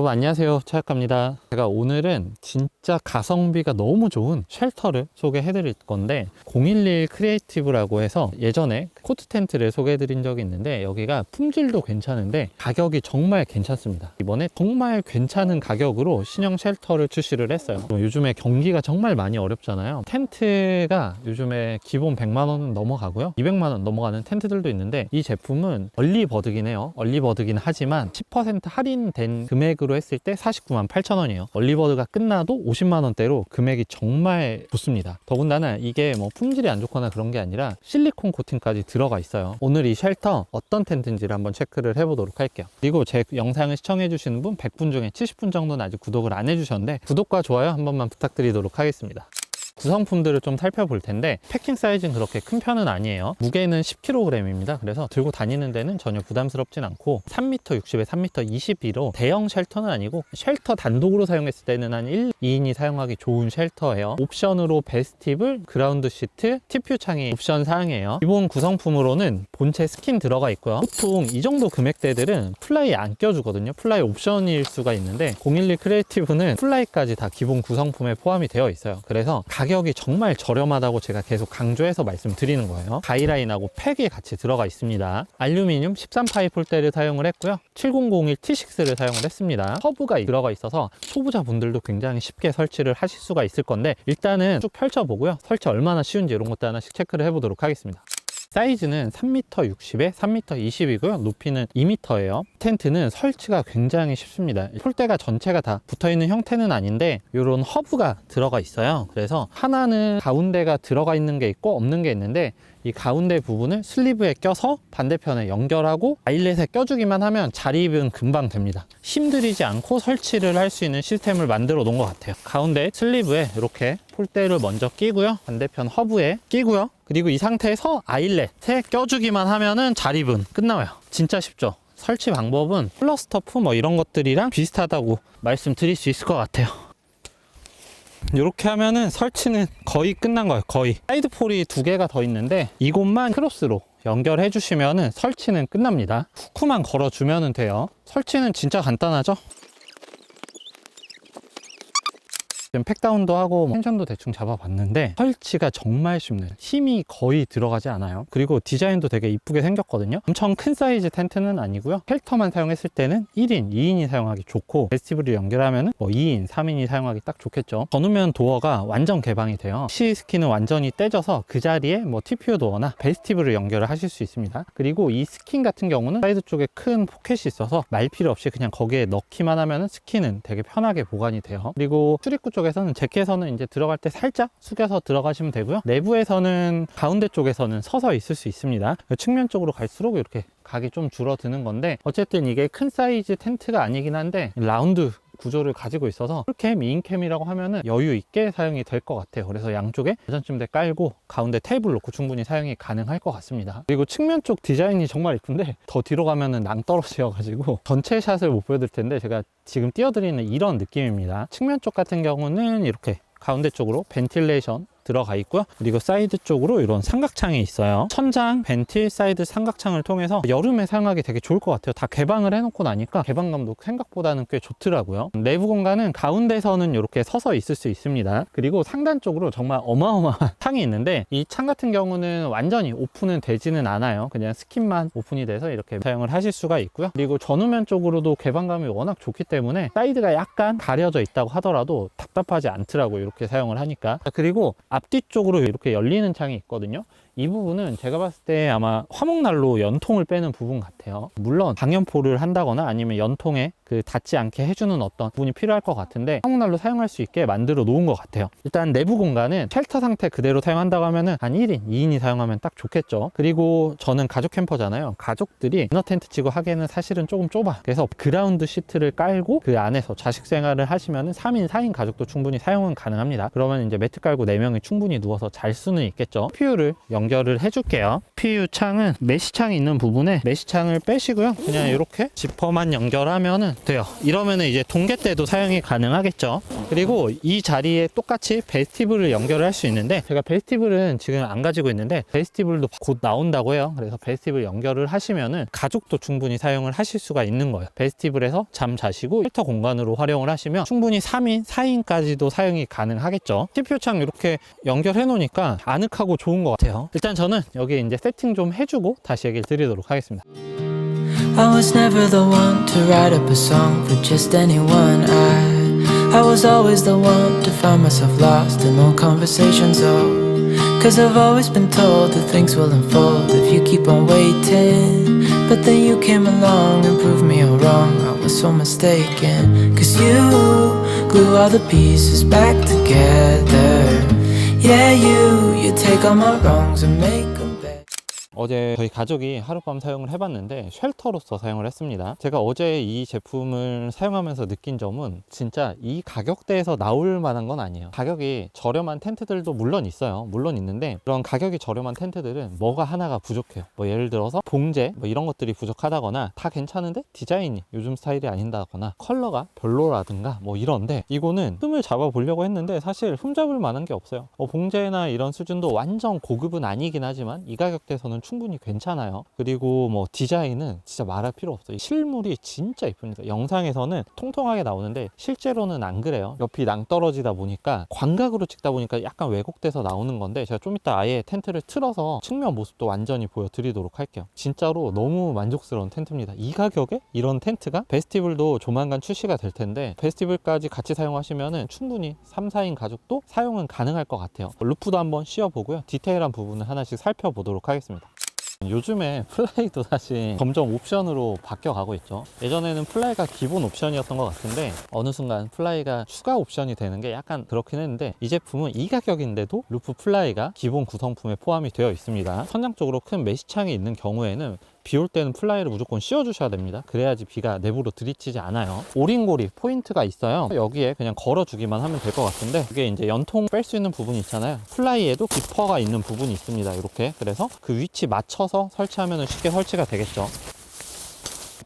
여러분 안녕하세요, 차약갑니다. 제가 오늘은 진짜 가성비가 너무 좋은 쉘터를 소개해 드릴 건데 011 크리에이티브라고 해서 예전에 코트 텐트를 소개해 드린 적이 있는데 여기가 품질도 괜찮은데 가격이 정말 괜찮습니다. 이번에 정말 괜찮은 가격으로 신형 쉘터를 출시를 했어요. 요즘에 경기가 정말 많이 어렵잖아요. 텐트가 요즘에 기본 100만 원 넘어가고요, 200만 원 넘어가는 텐트들도 있는데 이 제품은 얼리버드긴 해요. 얼리버드긴 하지만 10% 할인된 금액으로 했을 때 49만 8천 원이에요. 얼리버드가 끝나도 50만 원대로 금액이 정말 좋습니다. 더군다나 이게 뭐 품질이 안 좋거나 그런 게 아니라 실리콘 코팅까지 들어가 있어요. 오늘 이 쉘터 어떤 텐트인지를 한번 체크를 해보도록 할게요. 그리고 제 영상을 시청해 주시는 분 100분 중에 70분 정도는 아직 구독을 안 해주셨는데 구독과 좋아요 한 번만 부탁드리도록 하겠습니다. 구성품들을 좀 살펴볼 텐데 패킹 사이즈는 그렇게 큰 편은 아니에요. 무게는 10kg입니다. 그래서 들고 다니는 데는 전혀 부담스럽진 않고 3m 60에 3m 22로 대형 쉘터는 아니고 쉘터 단독으로 사용했을 때는 한 2인이 사용하기 좋은 쉘터예요. 옵션으로 베스티블, 그라운드 시트, TPU 창이 옵션 사항이에요. 기본 구성품으로는 본체 스킨 들어가 있고요. 보통 이 정도 금액대들은 플라이 안 껴주거든요. 플라이 옵션일 수가 있는데 011 크리에이티브는 플라이까지 다 기본 구성품에 포함이 되어 있어요. 그래서 가격이 정말 저렴하다고 제가 계속 강조해서 말씀드리는 거예요. 가이라인하고 팩이 같이 들어가 있습니다. 알루미늄 13파이 폴대를 사용을 했고요. 7001 T6를 사용을 했습니다. 허브가 들어가 있어서 초보자분들도 굉장히 쉽게 설치를 하실 수가 있을 건데 일단은 쭉 펼쳐보고요. 설치 얼마나 쉬운지 이런 것도 하나씩 체크를 해보도록 하겠습니다. 사이즈는 3m 60에 3m 20이고요. 높이는 2m예요. 텐트는 설치가 굉장히 쉽습니다. 폴대가 전체가 다 붙어있는 형태는 아닌데 이런 허브가 들어가 있어요. 그래서 하나는 가운데가 들어가 있는 게 있고 없는 게 있는데 이 가운데 부분을 슬리브에 껴서 반대편에 연결하고 아일렛에 껴주기만 하면 자립은 금방 됩니다. 힘들이지 않고 설치를 할 수 있는 시스템을 만들어 놓은 것 같아요. 가운데 슬리브에 이렇게 폴대를 먼저 끼고요, 반대편 허브에 끼고요, 그리고 이 상태에서 아일렛에 껴주기만 하면은 자립은 끝나요. 진짜 쉽죠? 설치 방법은 플러스터프 뭐 이런 것들이랑 비슷하다고 말씀드릴 수 있을 것 같아요. 이렇게 하면은 설치는 거의 끝난 거예요. 거의. 사이드 폴이 2개가 더 있는데 이곳만 크로스로 연결해 주시면은 설치는 끝납니다. 후크만 걸어 주면 돼요. 설치는 진짜 간단하죠? 팩다운도 하고 텐션도 대충 잡아봤는데 설치가 정말 쉽네요. 힘이 거의 들어가지 않아요. 그리고 디자인도 되게 이쁘게 생겼거든요. 엄청 큰 사이즈 텐트는 아니고요. 쉘터만 사용했을 때는 1인, 2인이 사용하기 좋고 베스티블을 연결하면 뭐 2인, 3인이 사용하기 딱 좋겠죠. 전후면 도어가 완전 개방이 돼요. CS키는 완전히 떼져서 그 자리에 뭐 TPU 도어나 베스티블을 연결을 하실 수 있습니다. 그리고 이 스킨 같은 경우는 사이드 쪽에 큰 포켓이 있어서 말 필요 없이 그냥 거기에 넣기만 하면 스킨은 되게 편하게 보관이 돼요. 그리고 출입구 쪽에서는 잭에서는 이제 들어갈 때 살짝 숙여서 들어가시면 되고요. 내부에서는 가운데 쪽에서는 서서 있을 수 있습니다. 측면 쪽으로 갈수록 이렇게 각이 좀 줄어드는 건데 어쨌든 이게 큰 사이즈 텐트가 아니긴 한데 라운드 구조를 가지고 있어서 풀캠, 2인캠이라고 하면은 여유 있게 사용이 될 것 같아요. 그래서 양쪽에 전침대 깔고 가운데 테이블 놓고 충분히 사용이 가능할 것 같습니다. 그리고 측면 쪽 디자인이 정말 이쁜데 더 뒤로 가면은 낭떠러지여 가지고 전체 샷을 못 보여드릴 텐데 제가 지금 띄워드리는 이런 느낌입니다. 측면 쪽 같은 경우는 이렇게 가운데 쪽으로 벤틸레이션 들어가 있고요. 그리고 사이드 쪽으로 이런 삼각창이 있어요. 천장, 벤틸, 사이드 삼각창을 통해서 여름에 사용하기 되게 좋을 것 같아요. 다 개방을 해놓고 나니까 개방감도 생각보다는 꽤 좋더라고요. 내부 공간은 가운데서는 이렇게 서서 있을 수 있습니다. 그리고 상단 쪽으로 정말 어마어마한 창이 있는데 이 창 같은 경우는 완전히 오픈은 되지는 않아요. 그냥 스킨만 오픈이 돼서 이렇게 사용을 하실 수가 있고요. 그리고 전후면 쪽으로도 개방감이 워낙 좋기 때문에 사이드가 약간 가려져 있다고 하더라도 답답하지 않더라고요. 이렇게 사용을 하니까. 그리고 앞뒤 쪽으로 이렇게 열리는 창이 있거든요. 이 부분은 제가 봤을 때 아마 화목난로 연통을 빼는 부분 같아요. 물론 방연포를 한다거나 아니면 연통에 닿지 않게 해주는 어떤 부분이 필요할 것 같은데 화목난로 사용할 수 있게 만들어 놓은 것 같아요. 일단 내부 공간은 쉘터 상태 그대로 사용한다고 하면은 한 1인, 2인이 사용하면 딱 좋겠죠. 그리고 저는 가족 캠퍼잖아요. 가족들이 이너 텐트 치고 하기에는 사실은 조금 좁아. 그래서 그라운드 시트를 깔고 그 안에서 자식 생활을 하시면은 3인, 4인 가족도 충분히 사용은 가능합니다. 그러면 이제 매트 깔고 4명이 충분히 누워서 잘 수는 있겠죠. TPU를 연결을 해줄게요. TPU 창은 메시창이 있는 부분에 메시창을 빼시고요. 그냥 이렇게 지퍼만 연결하면은 돼요. 이러면은 이제 동계 때도 사용이 가능하겠죠. 그리고 이 자리에 똑같이 베스티블을 연결을 할 수 있는데, 제가 베스티블은 지금 안 가지고 있는데 베스티블도 곧 나온다고 해요. 그래서 베스티블 연결을 하시면은 가족도 충분히 사용을 하실 수가 있는 거예요. 베스티블에서 잠 자시고 쉘터 공간으로 활용을 하시면 충분히 3인, 4인까지도 사용이 가능하겠죠. TPU창 이렇게 연결해 놓으니까 아늑하고 좋은 것 같아요. 일단 저는 여기 이제 세팅 좀 해주고 다시 얘기를 드리도록 하겠습니다. I was never the one to write up a song for just anyone. I was always the one to find myself lost in old conversations. Oh, cause I've always been told that things will unfold if you keep on waiting. But then you came along and proved me all wrong. I was so mistaken. Cause you glue all the pieces back together. Yeah, you take all my wrongs and make them better. 어제 저희 가족이 하룻밤 사용을 해봤는데 쉘터로서 사용을 했습니다. 제가 어제 이 제품을 사용하면서 느낀 점은 진짜 이 가격대에서 나올 만한 건 아니에요. 가격이 저렴한 텐트들도 물론 있어요. 물론 있는데 그런 가격이 저렴한 텐트들은 뭐가 하나가 부족해요. 뭐 예를 들어서 봉제 뭐 이런 것들이 부족하다거나 다 괜찮은데 디자인이 요즘 스타일이 아닌다거나 컬러가 별로라든가 뭐 이런데, 이거는 흠을 잡아 보려고 했는데 사실 흠 잡을 만한 게 없어요. 봉제나 이런 수준도 완전 고급은 아니긴 하지만 이 가격대에서는 충분히 괜찮아요. 그리고 뭐 디자인은 진짜 말할 필요 없어요. 실물이 진짜 이쁩니다. 영상에서는 통통하게 나오는데 실제로는 안 그래요. 옆이 낭떠러지다 보니까 광각으로 찍다 보니까 약간 왜곡돼서 나오는 건데, 제가 좀 이따 아예 텐트를 틀어서 측면 모습도 완전히 보여드리도록 할게요. 진짜로 너무 만족스러운 텐트입니다. 이 가격에 이런 텐트가, 베스티블도 조만간 출시가 될 텐데 베스티블까지 같이 사용하시면은 충분히 3, 4인 가족도 사용은 가능할 것 같아요. 루프도 한번 씌워보고요. 디테일한 부분을 하나씩 살펴보도록 하겠습니다. 요즘에 플라이도 사실 점점 옵션으로 바뀌어가고 있죠. 예전에는 플라이가 기본 옵션이었던 것 같은데 어느 순간 플라이가 추가 옵션이 되는 게 약간 그렇긴 했는데, 이 제품은 이 가격인데도 루프 플라이가 기본 구성품에 포함이 되어 있습니다. 천장 쪽으로 큰 메시창이 있는 경우에는 비 올 때는 플라이를 무조건 씌워주셔야 됩니다. 그래야지 비가 내부로 들이치지 않아요. 오링고리 포인트가 있어요. 여기에 그냥 걸어주기만 하면 될 것 같은데, 이게 이제 연통 뺄 수 있는 부분이 있잖아요. 플라이에도 지퍼가 있는 부분이 있습니다. 이렇게. 그래서 그 위치 맞춰서 설치하면 쉽게 설치가 되겠죠.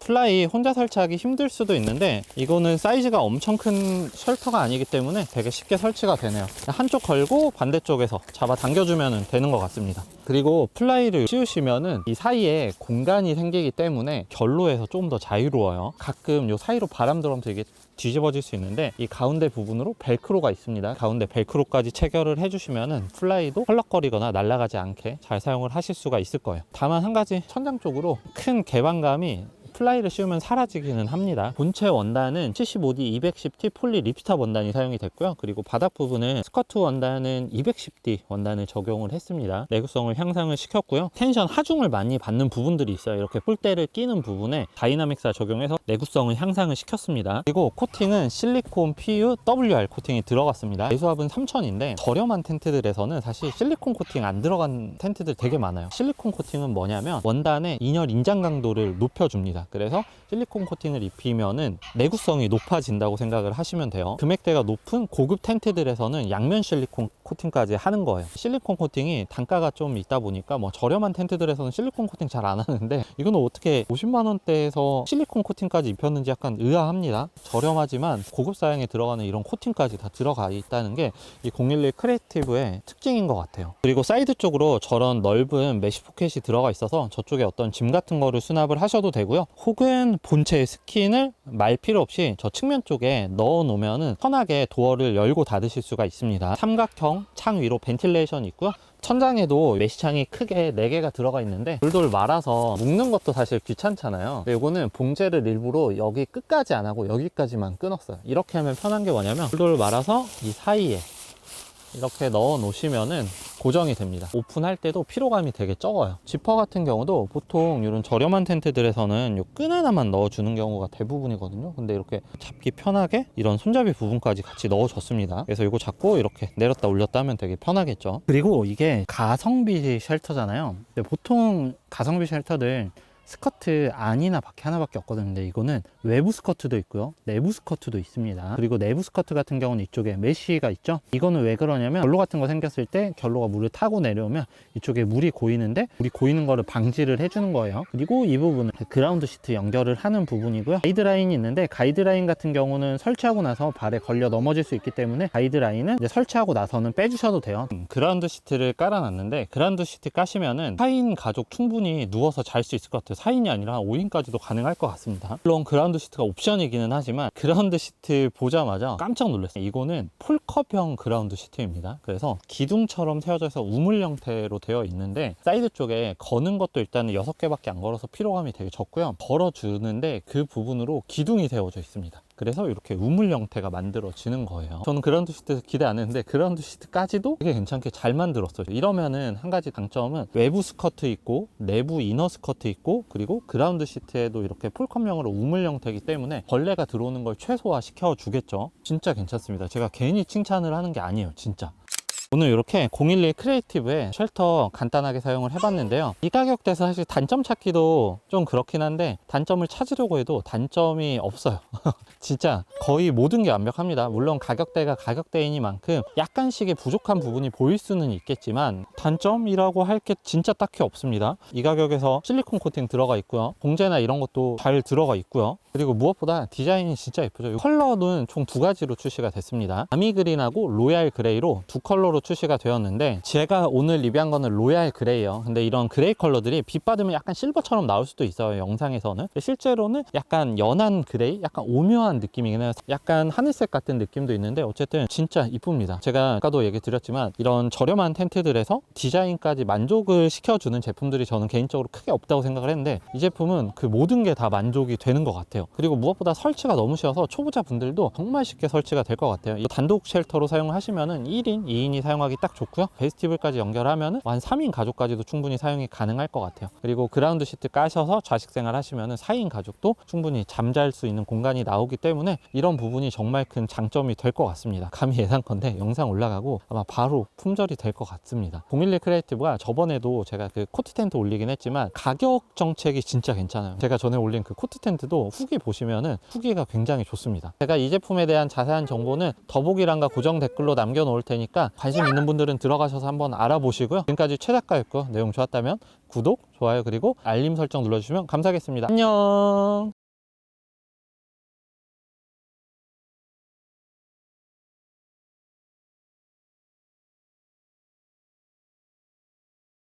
플라이 혼자 설치하기 힘들 수도 있는데 이거는 사이즈가 엄청 큰 쉘터가 아니기 때문에 되게 쉽게 설치가 되네요. 한쪽 걸고 반대쪽에서 잡아 당겨주면 되는 것 같습니다. 그리고 플라이를 씌우시면은 이 사이에 공간이 생기기 때문에 결로에서 좀 더 자유로워요. 가끔 요 사이로 바람 들어오면 되게 뒤집어질 수 있는데 이 가운데 부분으로 벨크로가 있습니다. 가운데 벨크로까지 체결을 해주시면은 플라이도 헐렁거리거나 날아가지 않게 잘 사용을 하실 수가 있을 거예요. 다만 한 가지, 천장 쪽으로 큰 개방감이 플라이를 씌우면 사라지기는 합니다. 본체 원단은 75D 210T 폴리 립스탑 원단이 사용이 됐고요. 그리고 바닥 부분은 스커트 원단은 210D 원단을 적용을 했습니다. 내구성을 향상을 시켰고요. 텐션 하중을 많이 받는 부분들이 있어요. 이렇게 뿔대를 끼는 부분에 다이나믹사 적용해서 내구성을 향상을 시켰습니다. 그리고 코팅은 실리콘 PU WR 코팅이 들어갔습니다. 내수압은 3000인데 저렴한 텐트들에서는 사실 실리콘 코팅 안 들어간 텐트들 되게 많아요. 실리콘 코팅은 뭐냐면 원단의 인열 인장 강도를 높여줍니다. 그래서 실리콘 코팅을 입히면은 내구성이 높아진다고 생각을 하시면 돼요. 금액대가 높은 고급 텐트들에서는 양면 실리콘 코팅까지 하는 거예요. 실리콘 코팅이 단가가 좀 있다 보니까 뭐 저렴한 텐트들에서는 실리콘 코팅 잘 안 하는데, 이거는 어떻게 50만 원대에서 실리콘 코팅까지 입혔는지 약간 의아합니다. 저렴하지만 고급 사양에 들어가는 이런 코팅까지 다 들어가 있다는 게 이 011 크리에이티브의 특징인 것 같아요. 그리고 사이드 쪽으로 저런 넓은 메쉬 포켓이 들어가 있어서 저쪽에 어떤 짐 같은 거를 수납을 하셔도 되고요. 혹은 본체의 스킨을 말 필요 없이 저 측면 쪽에 넣어 놓으면 편하게 도어를 열고 닫으실 수가 있습니다. 삼각형 창 위로 벤틸레이션이 있고요. 천장에도 메시창이 크게 4개가 들어가 있는데 돌돌 말아서 묶는 것도 사실 귀찮잖아요. 근데 이거는 봉제를 일부러 여기 끝까지 안 하고 여기까지만 끊었어요. 이렇게 하면 편한 게 뭐냐면 돌돌 말아서 이 사이에 이렇게 넣어 놓으시면은 고정이 됩니다. 오픈할 때도 피로감이 되게 적어요. 지퍼 같은 경우도 보통 이런 저렴한 텐트들에서는 요 끈 하나만 넣어주는 경우가 대부분이거든요. 근데 이렇게 잡기 편하게 이런 손잡이 부분까지 같이 넣어줬습니다. 그래서 이거 잡고 이렇게 내렸다 올렸다 하면 되게 편하겠죠. 그리고 이게 가성비 쉘터잖아요. 근데 보통 가성비 쉘터들 스커트 안이나 밖에 하나밖에 없거든요. 근데 이거는 외부 스커트도 있고요, 내부 스커트도 있습니다. 그리고 내부 스커트 같은 경우는 이쪽에 메쉬가 있죠. 이거는 왜 그러냐면 결로 같은 거 생겼을 때 결로가 물을 타고 내려오면 이쪽에 물이 고이는데, 물이 고이는 거를 방지를 해주는 거예요. 그리고 이 부분은 그라운드 시트 연결을 하는 부분이고요. 가이드라인이 있는데, 가이드라인 같은 경우는 설치하고 나서 발에 걸려 넘어질 수 있기 때문에 가이드라인은 이제 설치하고 나서는 빼주셔도 돼요. 그라운드 시트를 깔아놨는데, 그라운드 시트 까시면은 4인 가족 충분히 누워서 잘 수 있을 것 같아요. 4인이 아니라 5인까지도 가능할 것 같습니다. 물론 그라운드 시트가 옵션이기는 하지만 그라운드 시트 보자마자 깜짝 놀랐어요. 이거는 폴컵형 그라운드 시트입니다. 그래서 기둥처럼 세워져 있어 우물 형태로 되어 있는데, 사이드 쪽에 거는 것도 일단은 6개밖에 안 걸어서 피로감이 되게 적고요. 걸어주는데 그 부분으로 기둥이 세워져 있습니다. 그래서 이렇게 우물 형태가 만들어지는 거예요. 저는 그라운드 시트 기대 안 했는데 그라운드 시트까지도 되게 괜찮게 잘 만들었어요. 이러면은 한 가지 장점은 외부 스커트 있고 내부 이너 스커트 있고, 그리고 그라운드 시트에도 이렇게 폴컵형으로 우물 형태이기 때문에 벌레가 들어오는 걸 최소화 시켜 주겠죠. 진짜 괜찮습니다. 제가 괜히 칭찬을 하는 게 아니에요, 진짜. 오늘 이렇게 011 크리에이티브의 쉘터 간단하게 사용을 해봤는데요. 이 가격대에서 사실 단점 찾기도 좀 그렇긴 한데, 단점을 찾으려고 해도 단점이 없어요. 진짜 거의 모든 게 완벽합니다. 물론 가격대가 가격대이니만큼 약간씩의 부족한 부분이 보일 수는 있겠지만 단점이라고 할 게 진짜 딱히 없습니다. 이 가격에서 실리콘 코팅 들어가 있고요, 봉제나 이런 것도 잘 들어가 있고요. 그리고 무엇보다 디자인이 진짜 예쁘죠. 컬러는 총 2가지로 출시가 됐습니다. 아미그린하고 로얄 그레이로 2컬러로 출시가 되었는데, 제가 오늘 리뷰한 거는 로얄 그레이예요. 근데 이런 그레이 컬러들이 빛 받으면 약간 실버처럼 나올 수도 있어요, 영상에서는. 실제로는 약간 연한 그레이, 약간 오묘한 느낌이긴 해요. 약간 하늘색 같은 느낌도 있는데 어쨌든 진짜 이쁩니다. 제가 아까도 얘기 드렸지만 이런 저렴한 텐트들에서 디자인까지 만족을 시켜주는 제품들이 저는 개인적으로 크게 없다고 생각을 했는데, 이 제품은 그 모든 게 다 만족이 되는 것 같아요. 그리고 무엇보다 설치가 너무 쉬워서 초보자 분들도 정말 쉽게 설치가 될 것 같아요. 이 단독 쉘터로 사용을 하시면은 1인, 2인이 사용하기 딱 좋고요. 베스티블까지 연결하면은 한 3인 가족까지도 충분히 사용이 가능할 것 같아요. 그리고 그라운드 시트 까셔서 좌식 생활 하시면은 4인 가족도 충분히 잠잘 수 있는 공간이 나오기 때문에 이런 부분이 정말 큰 장점이 될 것 같습니다. 감히 예상컨대 영상 올라가고 아마 바로 품절이 될 것 같습니다. 011 크리에이티브가 저번에도 제가 그 코트 텐트 올리긴 했지만 가격 정책이 진짜 괜찮아요. 제가 전에 올린 그 코트 텐트도 후기 보시면은 후기가 굉장히 좋습니다. 제가 이 제품에 대한 자세한 정보는 더보기란과 고정 댓글로 남겨놓을 테니까 관심 있는 분들은 들어가셔서 한번 알아보시고요. 지금까지 최 작가였고, 내용 좋았다면 구독, 좋아요, 그리고 알림 설정 눌러주시면 감사하겠습니다. 안녕.